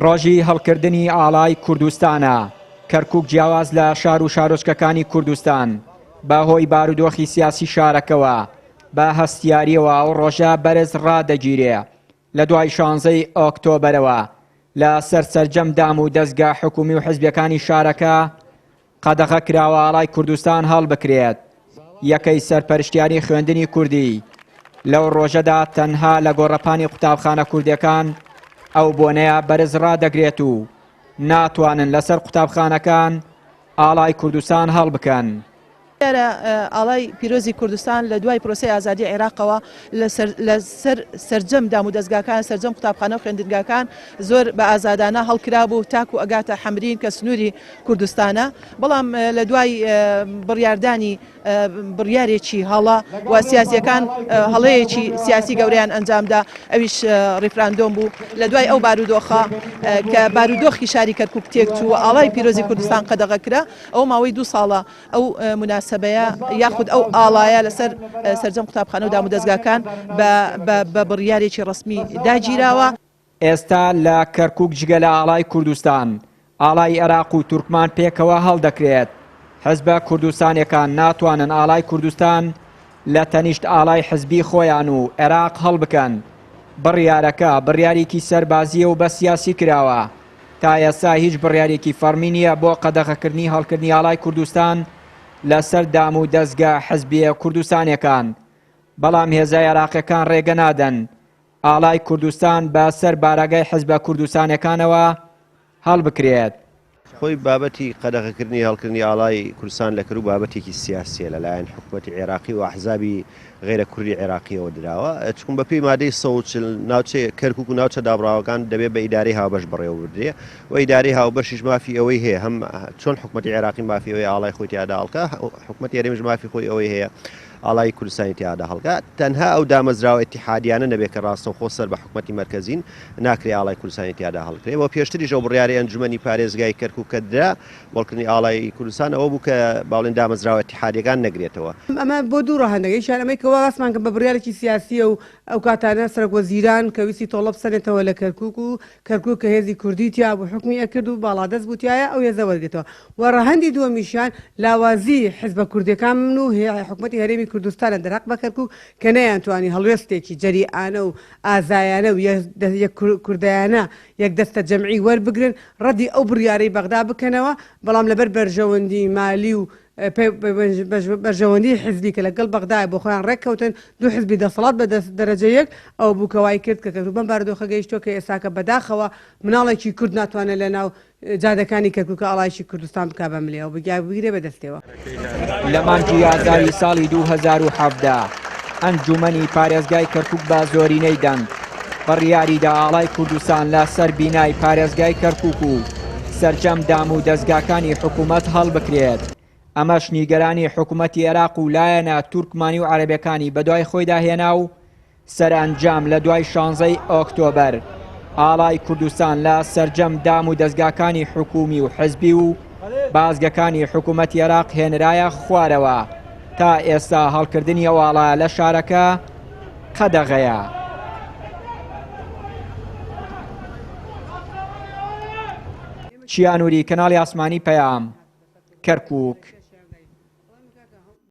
ڕۆژی هەڵکردنی ئاڵای کوردستانە. کەرکووک جیاواز لە شار و شارۆچکەکانی کوردستان بەهۆی بارودۆخی سیاسی شارەکەوە بە هەستیاریەوە ئەو ڕۆژە بەرز ڕادەگیرێ. لە دوای 16 ئۆکتۆبەرەوە لە سەرسەرجەم دام و دەستگا حکومی و حزبیەکانی شارەکە قەدەغە کراوە ئاڵای کوردستان هەڵبکرێت. یەکەی سەرپەرشتیانی خوێندنی کوردی لەو ڕۆژەدا تەنها لە گۆڕەپانی قوتابخانە کوردیەکان ئەو بۆنەیە بەرز ڕادەگرێت و ناتوانن لەسەر قوتابخانەکان ئاڵای کوردستان هەڵبکەن. ئاڵای پیرۆزی کوردستان لە دوای پرۆسەی ئازادی عێراقەوە لە سەرجەم دام و دەستگاکان سەرجەم قوتابخانە و خوێندنگاکان زۆر بە ئازادانە هەڵکرا بوو تاکو ئەگاتە حەمرین کە سنووری کوردستانە. بەڵام لە دوای بڕیاردانی بڕیارێکی هەڵە و سیاسیەکان هەڵەیەکی سیاسی گەورەیان ئەنجامدا ئەویش ڕیفراندۆم بوو لە دوای ئەو بارودۆخە کە بارودۆخی شاری کەرکووک تێکچوو و ئاڵای پیرۆزی کوردستان قەدەغە کرا. ئەو ماوەی 2 ساڵە ئەو مناسبەیە یاخود ئەو ئاڵایە لەسەر سەرجەم قوتابخانە و دام و دەستگاکان بە بڕیارێکی ڕسمی داگیراوە. ئێستا لە کەرکووک جگە لە ئاڵای کوردستان ئاڵای عێراق و تورکمان پێکەوە هەڵدەکرێت. حزبە کوردستانیەکان ناتوانن ئاڵای کوردستان لە تەنیشت ئاڵای حزبی خۆیان و عێراق هەڵبکەن. بڕیارەکە بڕیارێکی سەربازیە و بە سیاسی کراوە. تا ئێستا هیچ بڕیارێکی فەرمی نییە بۆ قەدەغەکردنی هەڵکردنی ئاڵای کوردستان لەسەر دام و دەستگا حزبیە کوردستانیەکان. بەڵام هێزای عێراقیەکان ڕێگە نادەن ئاڵای کوردستان بە سەر بارەگای حزبە کوردستانیەکانەوە هەڵبکرێت. خۆی بابەتی قەدەغەکردنی هەڵکردنی ئاڵای کوردستان لە کرد و بابەتێکی سیاسیە لەلایەن حکوومەتی عێراقی و ئەحزابی غیرە کوردی عێراقیەوە درراوە. چکن بەپێی مادەی 140 ناوچەی کەرکووک و ناوچە دابڕاوەکان دەبێت بە ئیدارەی هاوبەش بڕێوە بردرێ و ئیدارەی هاوبەشیش مافی ئەوەی هەیە هەم چۆن حکوومەتی عێراقی مافی ئەوەی ئاڵای خۆی تیادا هەڵکە حکوومەتی هەرێمیش مافی خۆی ئەوەی هەیە ئاڵای کوردستانی تیادا هەڵکە. تەنها ئەو دامەزراوە ئیتیحادیانە نەبێت کە ڕاستەوخۆ سەر بە حکوومەتی مەرکەزین ناکرێ ئاڵای کوردستانی تیادا هەڵکرێ. بۆ پێشتریش ئەو بڕیاری ئەنجومەنی پارێزگای کەرکووک کە درا بۆڵکردنی ئاڵای کوردستان ئەوە بوو کە باڵێن دامەزراوە ئیتیحادیەکان نەگرێتەوە. ئەمە بۆ دوو ڕەهەندەکەی شارەمەی کەوا ڕاستمان کە بە بڕیارێکی سیاسیە و ئەو کاتانە سەرۆکوەزیران کە ویستی تۆڵە بسەنێتەوە لە کەرکووک و کەرکووک کە هێزی کوردی تیا بوو حکمی ئەکرد و باڵادەست بووتیایە ئەو هێزە وەرگێتەوە. و ڕەهەندی دووەمیشیان لاوازی حزبە کوردیەکان و حکوومەتی هەرێمی کوردستانە دەرەق بە کەرکووک کە نەیانتوانی هەڵوێستێکی جەریئانە و ئازایانە و کوردایانە یەک دەستە جەمعی وەربگرن ڕەدی ئەو بڕیارەی بەغدا بکەنەوە. بەڵام لەبەر بەرژەوەندی مالی و بەرژەوەندی حزبی کە لەگەڵ بەغدای بۆ خۆیان ڕێککەوتن دوو حزبی دەسەڵات بە دەرەجە یەک ئەو بووکەوای کرد کە کەرکووک بارودۆخە گەیشتۆ کە ئێستاکە بەداخەوە مناڵێکی کورد ناتوانێت لە ناو جادەکانی کەرکووکە ئاڵایشی کوردستان بکا بە ملێەوە بگیرێ بەدەستەوە. لە مانگی ئازاری ساڵی 2017 ئەنجومەنی پارێزگای کەرکووک بە زۆرینەی دەنگ بڕیاریدا ئاڵای کوردستان لە سەر بینای پارێزگای کەرکووک و سەرجەم دام و دەستگاکانی حکوومەت هەڵبکرێت. ئەمەش نیگەرانی حکوومەتی عێراق و لایەنە تورکمانی و عەرەبیەکانی بەدوای خۆیدا هێنا و سەرئەنجام لە دوای 16 ئۆکتۆبەر ئاڵای کوردستان لە سەرجەم دام و دەستگاکانی حکومی و حزبی و بازگەکانی حکوومەتی عێراق هێنرایە خوارەوە. تا ئێستا هەڵکردنی ئەو ئاڵایە لە شارەکە قەدەغەیە. چیانووری کەناڵی ئاسمانی پەیام کەرکووک.